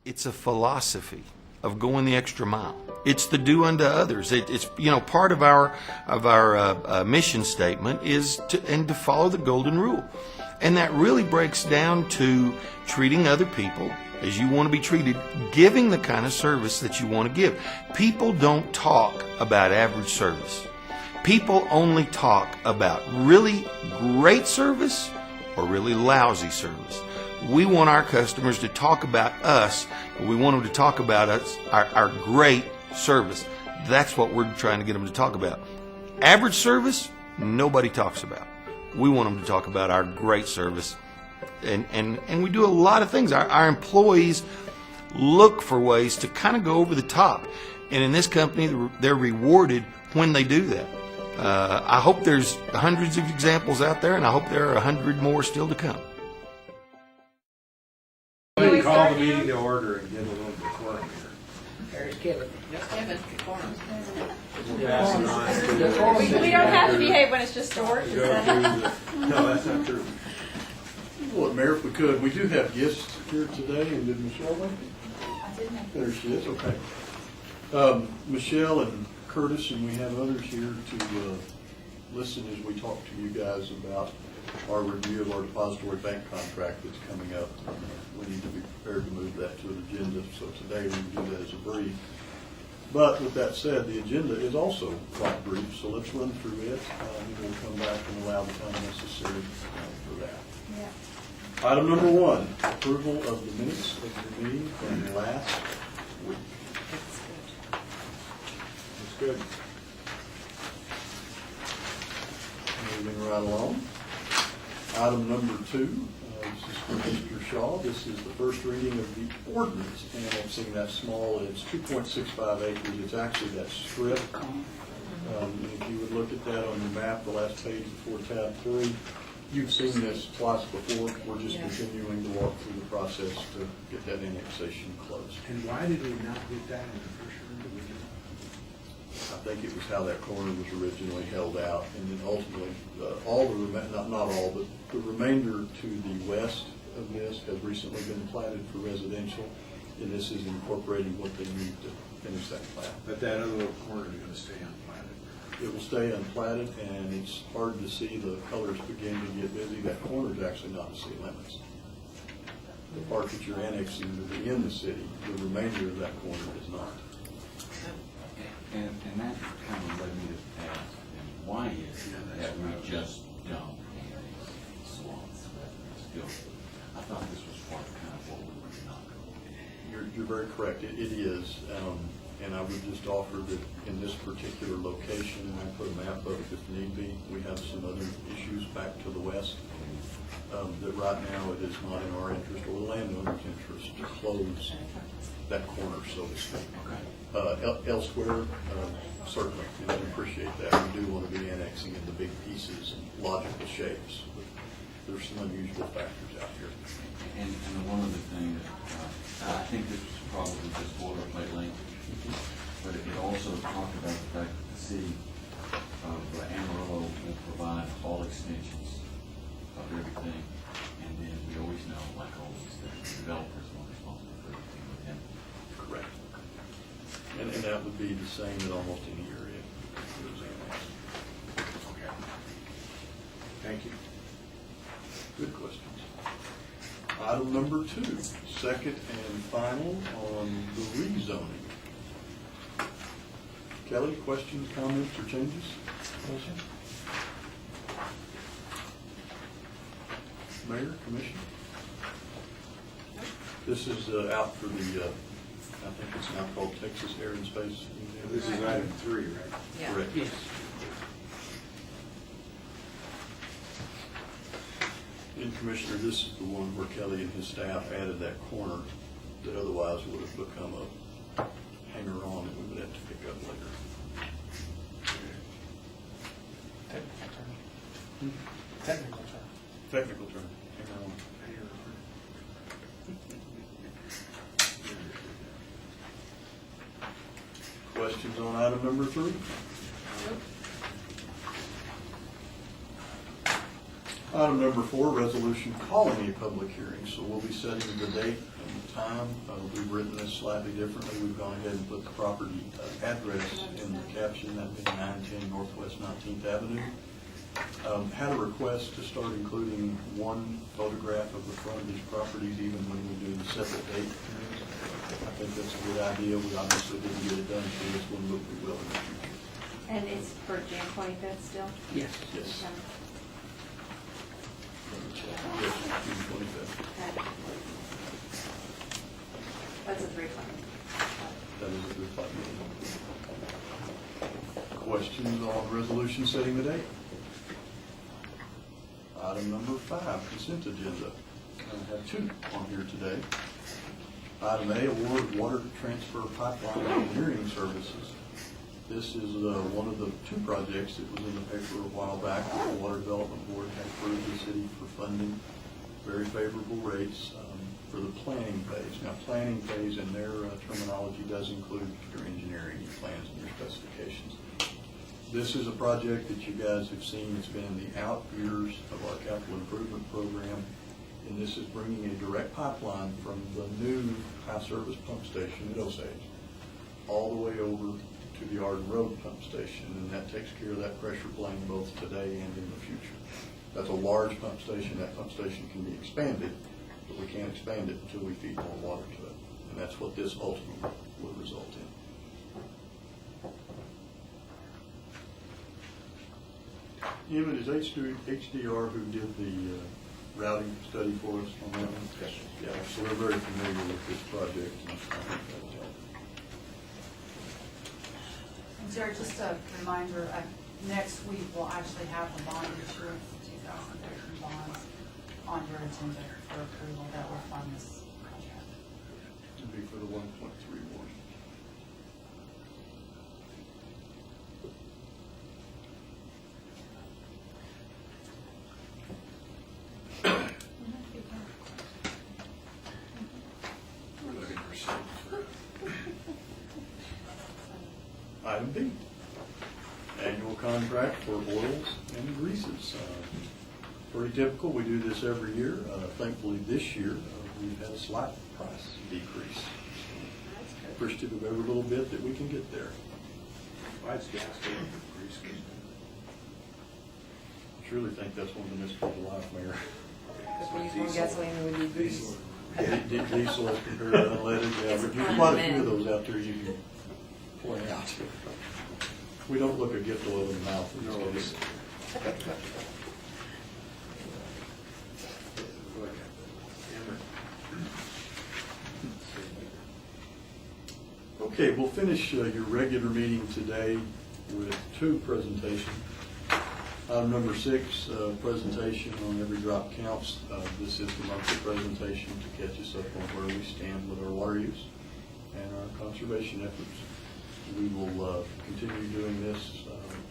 It's a philosophy of going the extra mile. It's the do unto others. It's part of our mission statement is to follow the golden rule, and that really breaks down to treating other people as you want to be treated, giving the kind of service that you want to give. People don't talk about average service. People only talk about really great service or really lousy service. We want our customers to talk about us, but we want them to talk about us, our great service. That's what we're trying to get them to talk about. Average service, nobody talks about. We want them to talk about our great service. And we do a lot of things. Our employees look for ways to kind of go over the top. And in this company, they're rewarded when they do that. I hope there's hundreds of examples out there, and I hope there are 100 more still to come. We call the meeting to order and get a little bit quorum here. There's Kevin. Kevin, quorum. We'll pass it on. We don't have to behave when it's just a work Go session. through no, that's not true. Well, Mayor, if we could, we do have guests here today, and did Michelle wait? I didn't have There she is, okay. Michelle and Curtis, and we have others here to listen as we talk to you guys about our review of our depository bank contract that's coming up. We need to be prepared to move that to an agenda, so today we will do that as a brief. But with that said, the agenda is also quite brief, so let's run through it, and we'll come back and allow the time necessary for that. Yeah. Item number 1, approval of the minutes of the meeting from last week. That's good. Moving right along. Item number 2, this is for Mr. Shaw. This is the first reading of the ordinance, and I've seen that small, it's 2.65 acres. It's actually that strip. If you would look at that on your map, the last page before tab 3, you've seen this twice before. We're just continuing to walk through the process to get that annexation closed. And why did we not get that in the first room? I think it was how that corner was originally held out, and then ultimately, all the not all, but the remainder to the west of this has recently been platted for residential, and this is incorporating what they need to finish that plat. But that other little corner is going to stay unplanted. It will stay unplatted, and it's hard to see. The colors begin to get busy. That corner is actually not in city limits. The part that you're annexing to be in the city, the remainder of that corner is not. And that kind of led me to ask, why is it that we just don't annex swamps? I thought this was part of kind of what we were not going. You're very correct. It is. And I would just offer that in this particular location, and I put a map up if need be, we have some other issues back to the west, that right now it is not in our interest or the landowner's interest to close that corner, so to speak. Elsewhere, certainly, and I appreciate that. We do want to be annexing into big pieces and logical shapes, but there's some unusual factors out here. And one other thing that I think this was probably just boilerplate language, but it also talked about the fact that the city of Amarillo will provide all extensions of everything, and then we always know, like always, that the developers are responsible for everything within. Correct. And that would be the same in almost any area. Okay. Thank you. Good questions. Item number 2, second and final on the rezoning. Kelly, questions, comments, or changes? Mayor, Commissioner? This is out for the, I think it's now called Texas Air and Space Museum. This is item 3, right? Yeah. Correct. Yes. And Commissioner, this is the one where Kelly and his staff added that corner that otherwise would have become a hanger-on that we would have to pick up later. Technical term. Technical term, hanger-on. Questions on item number 3? Item number 4, resolution calling a public hearing. So we'll be setting the date and time. We've written this slightly differently. We've gone ahead and put the property address in the caption, that being 910 Northwest 19th Avenue. Had a request to start including one photograph of the front of these properties even when we do the separate date. I think that's a good idea. We obviously didn't get it done for this one, but we will in the future. And it's for Jan 25th still? Yes. Yes. Okay. Yes, June 25th. Okay. That's a 3 o'clock. That is a good thought. Questions on the resolution setting the date? Item number 5, consent agenda. I have 2 on here today. Item A, award water transfer pipeline engineering services. This is one of the 2 projects that was in the paper a while back. The Water Development Board had approved the city for funding very favorable rates for the planning phase. Now, planning phase in their terminology does include your engineering, your plans, and your specifications. This is a project that you guys have seen. It's been in the out years of our capital improvement program, and this is bringing a direct pipeline from the new high-service pump station at Osage all the way over to the Arden Road pump station, and that takes care of that pressure plane both today and in the future. That's a large pump station. That pump station can be expanded, but we can't expand it until we feed more water to it, and that's what this ultimately will result in. It is HDR who did the routing study for us on that one? Yes. Yeah, so we're very familiar with this project, and I think that'll help. And Jared, just a reminder, next week we'll actually have the bond issue, 2013 bonds, on your agenda for approval that will fund this project. To be for the 1.3 more. Item B, annual contract for oils and greases. Pretty typical, we do this every year. Thankfully this year, we've had a slight price decrease. Appreciative of every little bit that we can get there. Why is gas going for grease? I truly think that's one of the mysteries of life, Mayor. Because we use more gasoline than we need grease. Diesel as compared to unleaded, yeah, It's but there's fun, quite a man. few of those out there you can point out. We don't look a gift oil in the mouth in this case. Okay, we'll finish your regular meeting today with 2 presentations. Item number 6, presentation on Every Drop Counts. This is the monthly presentation to catch us up on where we stand with our water use and our conservation efforts. We will continue doing this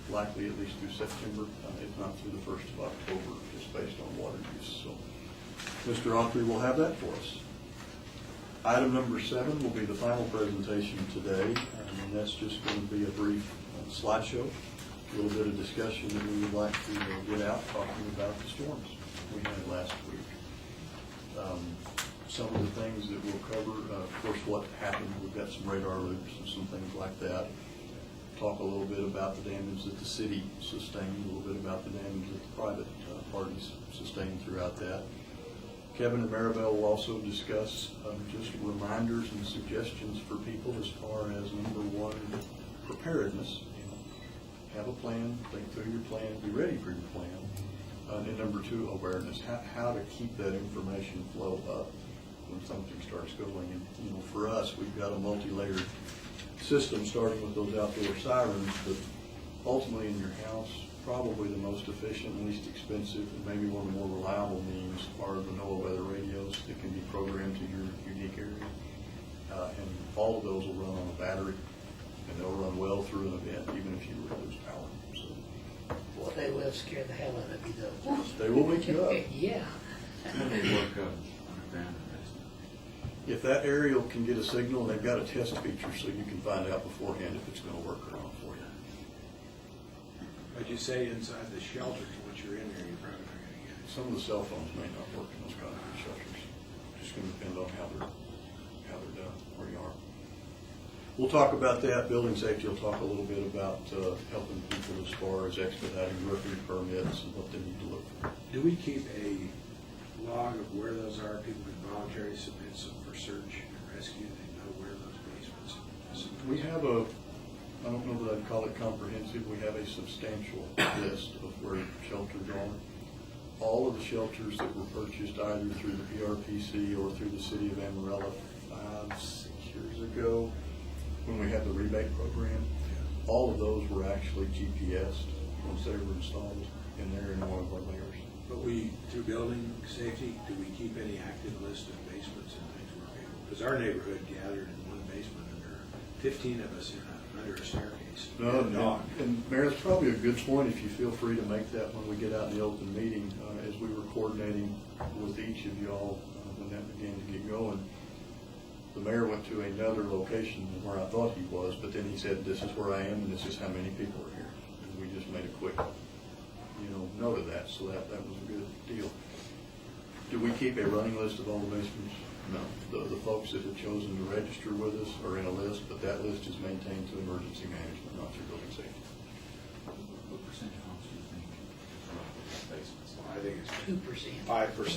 likely at least through September, if not through the 1st of October, just based on water use. So Mr. Autry will have that for us. Item number 7 will be the final presentation today, and that's just going to be a brief slideshow, a little bit of discussion that we would like to get out talking about the storms we had last week. Some of the things that we'll cover, of course, what happened. We've got some radar loops and some things like that. Talk a little bit about the damage that the city sustained, a little bit about the damage that the private parties sustained throughout that. Kevin and Maribel will also discuss just reminders and suggestions for people as far as number 1, preparedness. Have a plan, think through your plan, be ready for your plan. And number 2, awareness, how to keep that information flow up when something starts going. And for us, we've got a multi-layered system starting with those outdoor sirens, but ultimately in your house, probably the most efficient, least expensive, and maybe one of the more reliable means are the NOAA weather radios that can be programmed to your unique area. And all of those will run on a battery, and they'll run well through an event, even if you lose power. So Well, they will scare the hell out of you, though. they will wake you up. Yeah. How do they work underground in basement? If that aerial can get a signal, they've got a test feature so you can find out beforehand if it's going to work or not for you. But you say inside the shelters, once you're in there, you're probably not gonna get it. Some of the cell phones may not work in those concrete shelters. Just going to depend on how they're we'll talk about that. Building safety will talk a little bit about helping people as far as expediting roofing permits and what they need to look for. Do we keep a log of where those are? People can voluntarily submit some for search and rescue. They know where those basements are. We have a, I don't know that I'd call it comprehensive, we have a substantial list of where shelters are. All of the shelters that were purchased either through the PRPC or through the city of Amarillo 5-6 years ago, when we had the rebate program, all of those were actually GPSed once they were installed, and they're in one of our layers. But we, through building safety, do we keep any active list of basements and things where people, because our neighborhood gathered in one basement under 15 of us under a staircase. No, And a dog. and Mayor, it's probably a good point, if you feel free to make that when we get out in the open meeting, as we were coordinating with each of y'all when that began to get going. The mayor went to another location than where I thought he was, but then he said, this is where I am and this is how many people are here. And we just made a quick, note of that, so that was a good deal. Do we keep a running list of all the basements? No. The folks that have chosen to register with us are in a list, but that list is maintained through emergency management, not through building safety. What percentage of homes do you think is roughly basements? Well, I think it's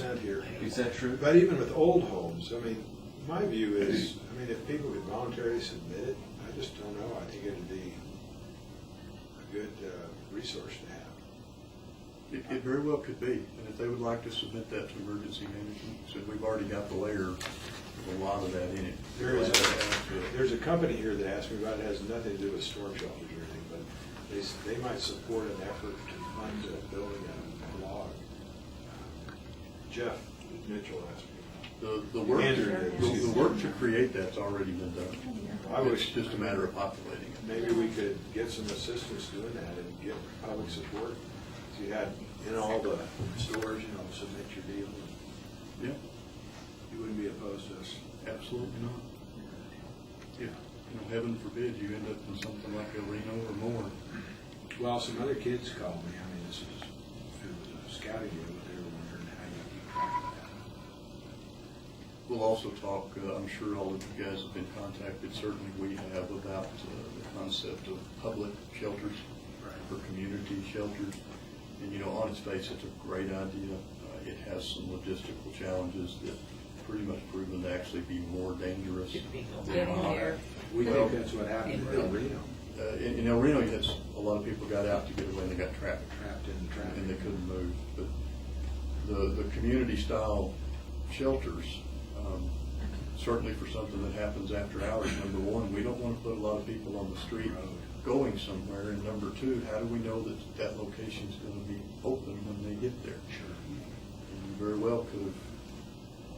2%. 5% here. Is that true? But even with old homes, I mean, my view is, if people could voluntarily submit it, I just don't know. I think it'd be a good resource to have. It very well could be, and if they would like to submit that to emergency management, so we've already got the layer with a lot of that in it. There's a company here that asked me about it. It has nothing to do with storm shelters or anything, but they might support an effort to fund building a log. Jeff Mitchell asked me. The work to create that's already been done. It's just a matter of populating it. Maybe we could get some assistance doing that and get public support. So you had in all the stores, submit your deal. Yeah, You wouldn't be opposed to us. absolutely not. Yeah, heaven forbid you end up in something like El Reno or more. Well, some other kids called me. This was, it was a scouting deal, but they were wondering how you keep track of that. We'll also talk, I'm sure all of you guys have been contacted, certainly we have, about the concept of public shelters or community shelters. And on its face, it's a great idea. It has some logistical challenges that pretty much proven to actually be more dangerous. We think that's what happened in El Reno. In El Reno, yes, a lot of people got out to get away and they got trapped. Trapped in the traffic. And they couldn't move. But the community-style shelters, certainly for something that happens after hours, number one, we don't want to put a lot of people on the street going somewhere, and number two, how do we know that that location is going to be open when they get there? Sure. And you very well could have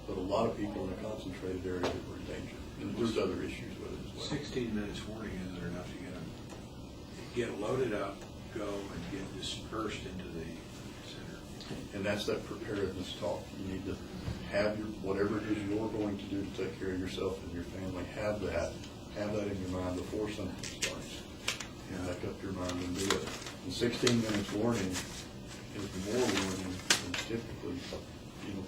put a lot of people in a concentrated area that were in danger. And there's other issues with it as well. 16 minutes warning isn't enough to get loaded up, go, and get dispersed into the center. And that's that preparedness talk. You need to have whatever it is you're going to do to take care of yourself and your family, have that in your mind before something starts. And make up your mind and do it. And 16 minutes warning is more warning than typically,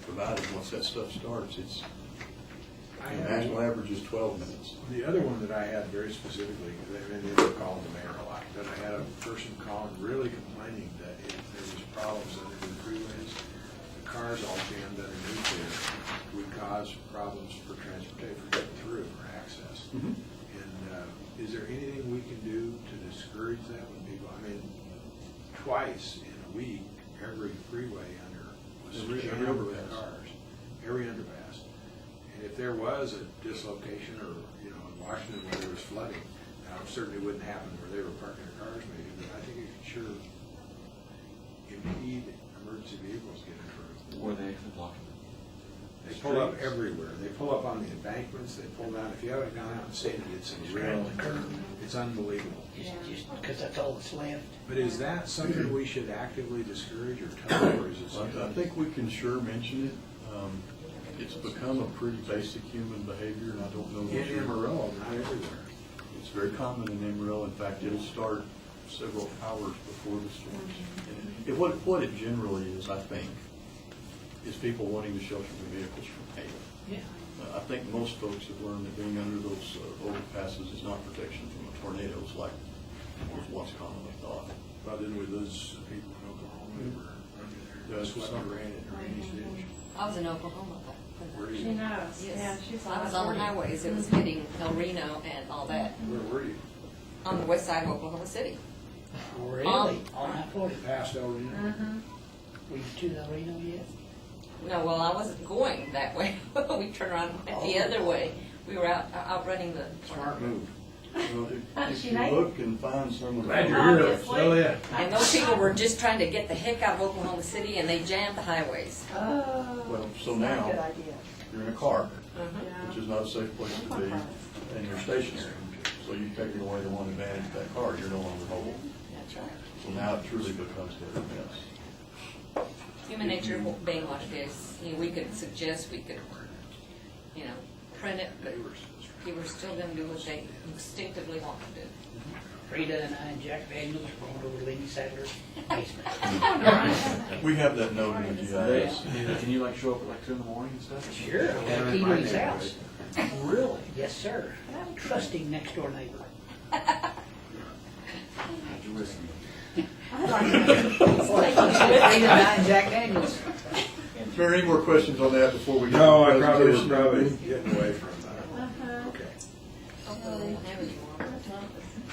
provided once that stuff starts. The national average is 12 minutes. The other one that I had very specifically, they were calling the mayor a lot, but I had a person calling really complaining that if there was problems under the freeways, the cars all jammed underneath there would cause problems for transportation, for getting through, for access. Mhm. And is there anything we can do to discourage that when people, twice in a week, every freeway was Every jammed with underpass. cars, every underpass. And if there was a dislocation or, in Washington where there was flooding, now it certainly wouldn't happen where they were parking their cars maybe, but I think it could sure impede emergency vehicles getting through. Or they actually block it. They pull up everywhere. They pull up on the embankments, they pull down. If you haven't gone out and seen it, it's a real, it's unbelievable. Just because that's all that's left. But is that something we should actively discourage or tell, or is it I something? think we can sure mention it. It's become a pretty basic human behavior, and I don't know. In Amarillo, not everywhere. It's very common in Amarillo. In fact, it'll start several hours before the storms. And what it generally is, I think, is people wanting to shelter their vehicles from hail. Yeah. I think most folks have learned that being under those overpasses is not protection from tornadoes like was once commonly thought. Well, didn't we lose people in Oklahoma who were Yes, swept some. around in Randy's ditch? I was in Oklahoma. Where She you, knows, yeah, Yes, she's I was on the highways. It was hitting El Reno and all that where were you? on the west side of Oklahoma City. Really? On I-40? Past El Reno? Mm-hmm. Were you to El Reno yet? No, well, I wasn't going that way. We turned around and went the other way. We were out running the. Smart move. Well, if She you made look and find some of the. Glad you're here, though. Obviously. Still in. And those people were just trying to get the heck out of Oklahoma City, and they jammed the highways. Oh. Well, so Not a now- good idea. You're in a car, Mhm. which is not a safe place to be, and you're stationary. So you've taken away the one advantage of that car, you're no longer mobile. That's right. So now it truly becomes a mess. Human nature being what it is, you know, we could suggest, we could, you know, print it, but people are still gonna do what they instinctively want to do. Frida and I and Jack Daniels were going over to Lenny Sadler's basement. We have that note in the GIS. Can you like show up at like 2 in the morning and stuff? Sure, we got a key to his house. Really? Yes, sir. Trusting next door neighbor. You're listening. Frida and I and Jack Daniels. Is there any more questions on that before we? No, I get to the probably was presentation? getting away from that. Okay. Hopefully they don't have any more.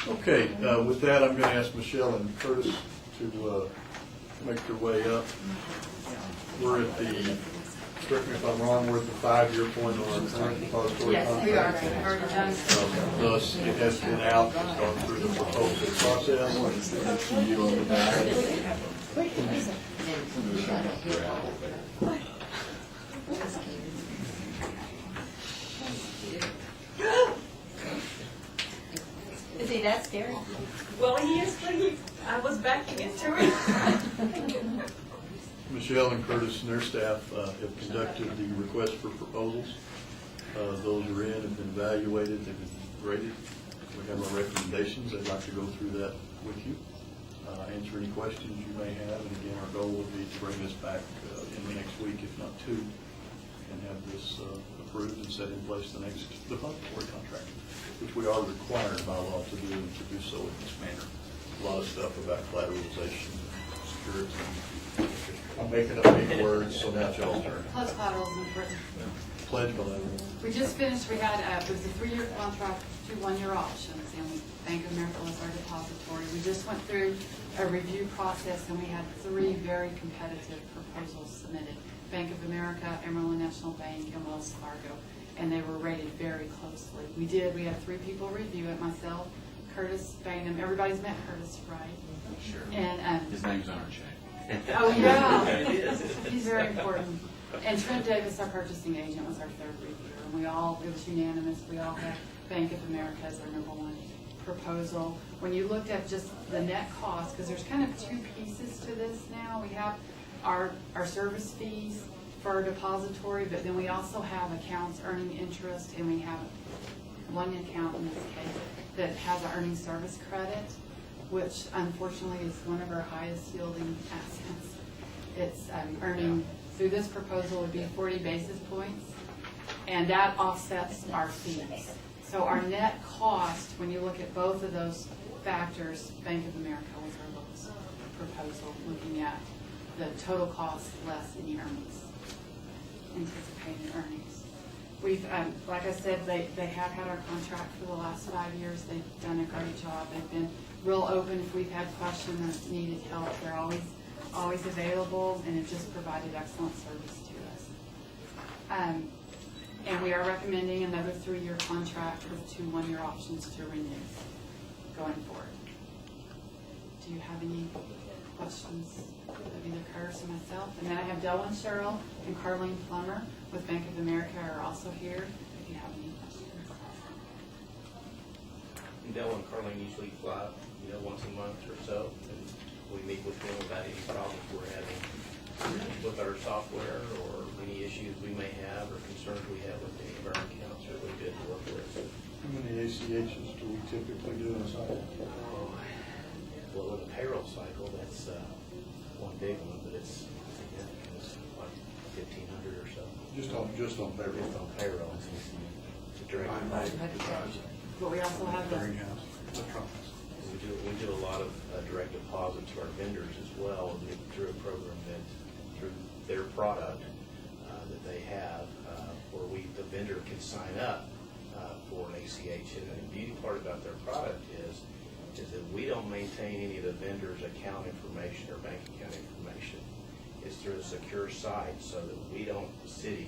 Okay, with that, I'm going to ask Michelle and Curtis to make their way up. We're at the, correct me if I'm wrong, we're at the 5-year point on our current depository Yes, we are. contract. We've already done. Thus, it has been out, it's gone through the proposal process. See you on the back. Is he that scary? Well, he is, but I was backing into it. Michelle and Curtis and their staff have conducted the request for proposals. Those are in, have been evaluated, they've been graded. We have our recommendations. I'd like to go through that with you, answer any questions you may have. And again, our goal would be to bring this back in the next week, if not 2, and have this approved and set in place the depository contract, which we are required by law to do and to do so in this manner. A lot of stuff about collateralization, security. I'm making up big words, so now it's y'all's turn. Plus collateral is important. Pledge collateral. We just finished, we had, it was a 3-year contract, 2 1-year options, and Bank of America was our depository. We just went through a review process, and we had 3 very competitive proposals submitted. Bank of America, Amarillo National Bank, and Wells Fargo, and they were rated very closely. We had 3 people review it, myself, Curtis Bainham, everybody's met Curtis, right? Sure. And, His name's on our check. oh, yeah, he's very important. And Trent Davis, our purchasing agent, was our 3rd reviewer, and it was unanimous, we all had Bank of America as our #1 proposal. When you looked at just the net cost, because there's kind of 2 pieces to this now, we have our service fees for our depository, but then we also have accounts earning interest, and we have one account in this case that has an earning service credit, which unfortunately is one of our highest yielding assets. It's earning, through this proposal, would be 40 basis points, and that offsets our fees. So our net cost, when you look at both of those factors, Bank of America was our lowest proposal, looking at the total cost less any earnings, anticipated earnings. We've, like I said, they have had our contract for the last 5 years. They've done a great job. They've been real open if we've had questions or needed help. They're always available, and have just provided excellent service to us. And we are recommending another 3-year contract with 2 1-year options to renew going forward. Do you have any questions of either Curtis or myself? And then I have Delwyn Sherrill and Carlene Plummer with Bank of America are also here if you have any questions. Dell and Carlene usually fly, once a month or so, and we meet with them about any problems we're having with our software or any issues we may have or concerns we have with any of our accounts. Are really good to work with. How many ACHs do we typically do in a cycle? Well, with a payroll cycle, that's one big one, but it's significant. It's like 1,500 or so. Just on Just on payroll. To direct deposit. But we also have the, We do a lot of direct deposit to our vendors as well, through a program that, through their product that they have, where the vendor can sign up for an ACH. And the beauty part about their product is that we don't maintain any of the vendor's account information or bank account information. It's through a secure site, so that the city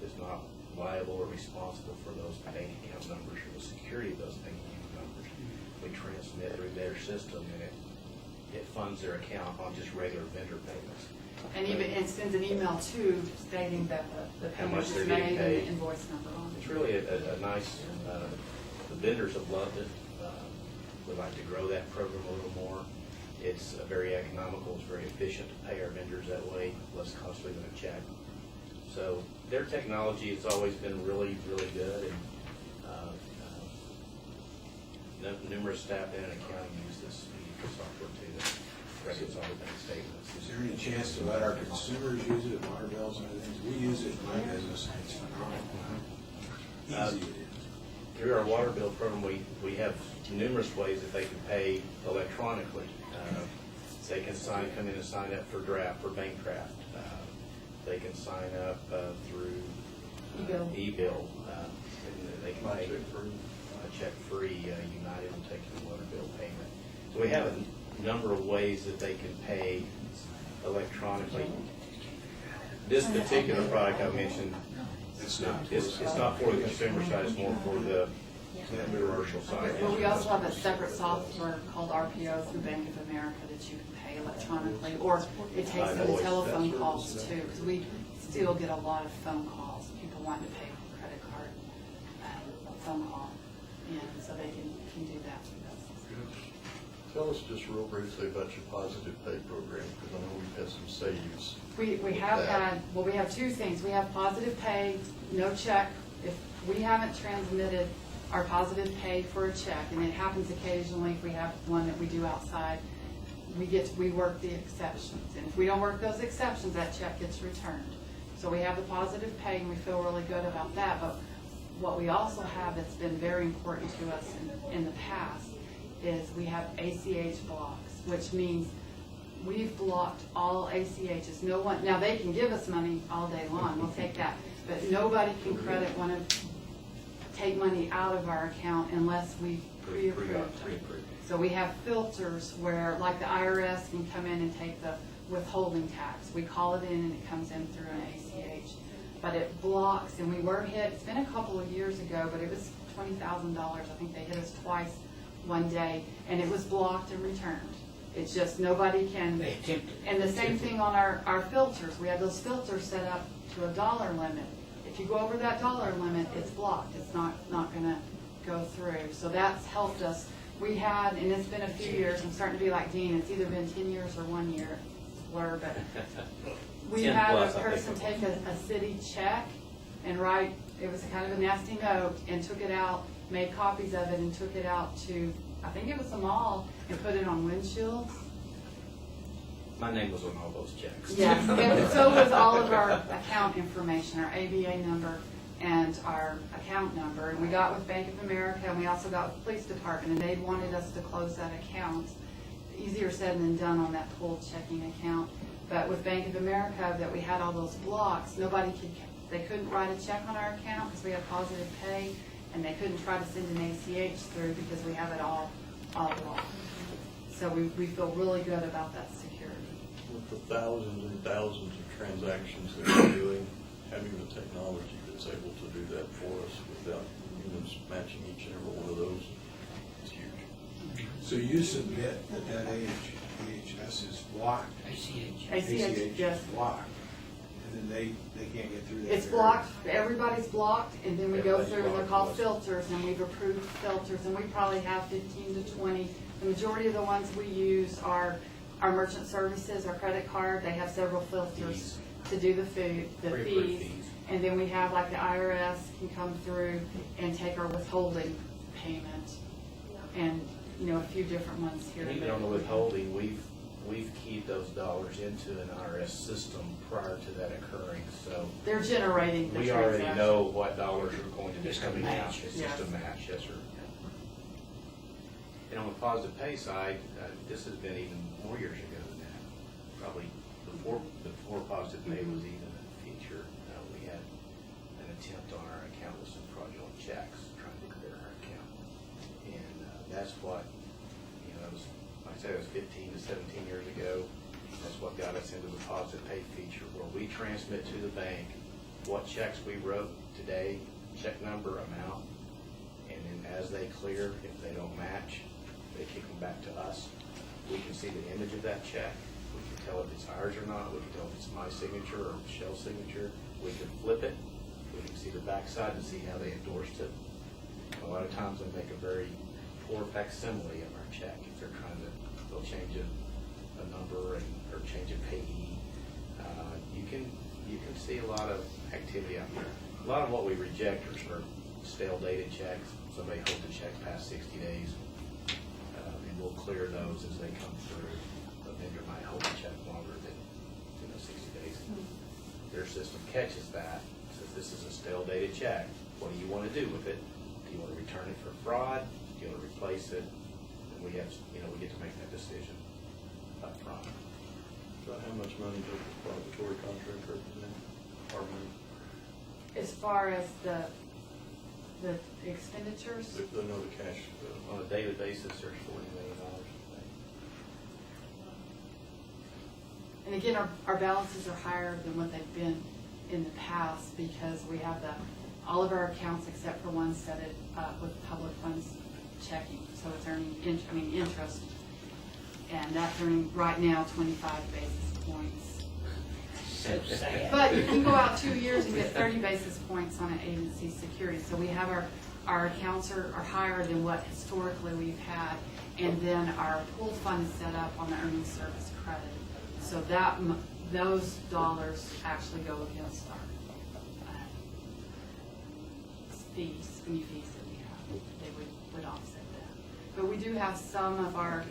is not liable or responsible for those bank account numbers or the security of those bank account numbers. We transmit through their system, and it funds their account on just regular vendor payments. and even, it sends an email too stating that the How payment much is they're made getting and the paid. invoice number on It's it. really a nice, the vendors have loved it. We'd like to grow that program a little more. It's very economical, it's very efficient to pay our vendors that way, less costly than a check. So their technology has always been really, really good, and numerous staff in accounting use this software to reconcile the bank statements. Is there any chance to let our consumers use it, water bills and other things? We use it in my business, and it's phenomenal how easy it is. Through our water bill program, we have numerous ways that they can pay electronically. They can come in and sign up for draft, for bank draft. They can sign up through e-bill. And they can pay check-free. United will take your water bill payment. So we have a number of ways that they can pay electronically. This particular product I mentioned, it's not for the consumer side, it's more for the commercial side. But we also have a separate software called RPO through Bank of America that you can pay electronically, or it takes in the telephone calls too, because we still get a lot of phone calls, people wanting to pay with a credit card, phone call, and so they can do that with us. Tell us just real briefly about your positive pay program, because I know we've had some saves. We have had, well, we have two things. We have positive pay, no check. If we haven't transmitted our positive pay for a check, and it happens occasionally if we have one that we do outside, we work the exceptions. And if we don't work those exceptions, that check gets returned. So we have the positive pay, and we feel really good about that. But what we also have that's been very important to us in the past is we have ACH blocks, which means we've blocked all ACHs. No one, now they can give us money all day long, we'll take that, but nobody can take money out of our account unless we pre-approved. So we have filters where, like the IRS can come in and take the withholding tax. We call it in and it comes in through an ACH. But it blocks, and we were hit, it's been a couple of years ago, but it was $20,000. I think they hit us twice one day, and it was blocked and returned. It's just nobody can, They attempted. and the same thing on our filters. We have those filters set up to a dollar limit. If you go over that dollar limit, it's blocked. It's not gonna go through. So that's helped us. We had, and it's been a few years, I'm starting to be like Dean, it's either been 10 years or 1 year, it's a blur, but we 10 had plus, a I think. person take a city check and write, it was kind of a nasty note, and took it out, made copies of it, and took it out to, I think it was the mall, and put it on windshields. My name was on all those checks. Yes, and so was all of our account information, our ABA number and our account number. And we got with Bank of America, and we also got with the police department, and they wanted us to close that account. Easier said than done on that pooled checking account. But with Bank of America, that we had all those blocks, they couldn't write a check on our account because we had positive pay, and they couldn't try to send an ACH through because we have it all blocked. So we feel really good about that security. With the thousands and thousands of transactions that we're doing, having the technology that's able to do that for us without humans matching each and every one of those is huge. So you submit that AHS is blocked. ACH. ACH, yes. is blocked, and then they can't get through that. It's barrier. blocked, everybody's blocked, and then we go Everybody's through, and they're blocked, called yes. filters, and we've approved filters, and we probably have 15 to 20. The majority of the ones we use are our merchant services, our credit card, they have several filters to do the Pre-approved fees. fees. And then we have, like, the IRS can come through and take our withholding payment, and, a few different ones here And and even there. on the withholding, we've we've keyed those dollars into an IRS system prior to that occurring, so They're generating the we transaction. already know what dollars are going to be Just a coming out. match. It's just a Yes. match, yes, sir. And on the positive pay side, this has been even more years ago than that. Probably before positive pay was even a feature, we had an attempt on our account with some fraudulent checks, trying to clear our account. And that's what, it was, like I said, it was 15 to 17 years ago. That's what got us into the positive pay feature, where we transmit to the bank what checks we wrote today, check number, amount, and then as they clear, if they don't match, they kick them back to us. We can see the image of that check. We can tell if it's ours or not. We can tell if it's my signature or Michelle's signature. We can flip it. We can see the backside and see how they endorsed it. A lot of times they make a very poor facsimile of our check. If they're they'll change a number or change a payee. You can see a lot of activity out there. A lot of what we reject are stale dated checks. Somebody holds a check past 60 days. And we'll clear those as they come through. A vendor might hold a check longer than 60 days. Their system catches that, says this is a stale dated check. What do you want to do with it? Do you want to return it for fraud? Do you want to replace it? And we have, we get to make that decision up front. About how much money does the depository contract represent? Our money? As far as the expenditures, No, the cash. On a daily basis, there's $40 million. and again, our balances are higher than what they've been in the past because we have all of our accounts except for one set it with public funds checking. So it's earning interest. And that's earning right now 25 basis points. So sad. But you can go out 2 years and get 30 basis points on an agency security. So we have our accounts are higher than what historically we've had. And then our pool fund is set up on the earnings service credit. So those dollars actually go against our fees that we have. They would offset that. But we do have some of our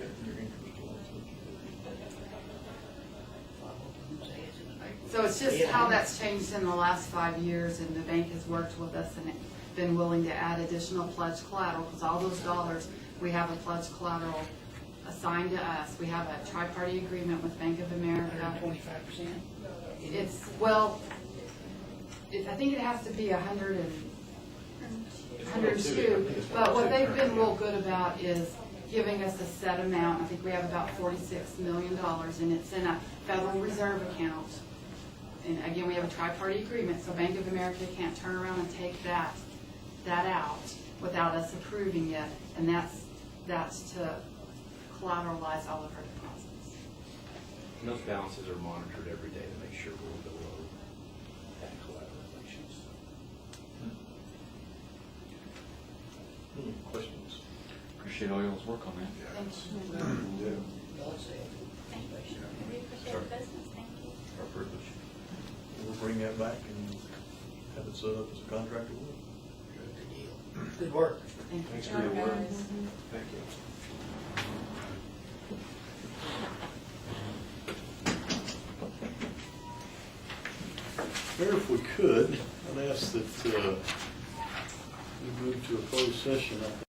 So it's just how that's changed in the last 5 years, and the bank has worked with us and been willing to add additional pledge collateral, because all those dollars, we have a pledge collateral assigned to us. We have a tri-party agreement with Bank of America. 25%. It's, I think it has to be 102, but what they've been real good about is giving us a set amount. I think we have about $46 million, and it's in a Federal Reserve account. And again, we have a tri-party agreement, so Bank of America can't turn around and take that out without us approving it, and that's to collateralize all of our deposits. And those balances are monitored every day to make sure we're below that collateralization. Questions? Appreciate all y'all's work on that. Thank you. God save. Thank you. We appreciate the business, thank you. Our privilege. We'll bring that back and have it set up as a contractor would. Good deal. Good work. Thank you. Thanks for your work. Guys. Thank you. Mayor, if we could, I'd ask that we move to a closed session.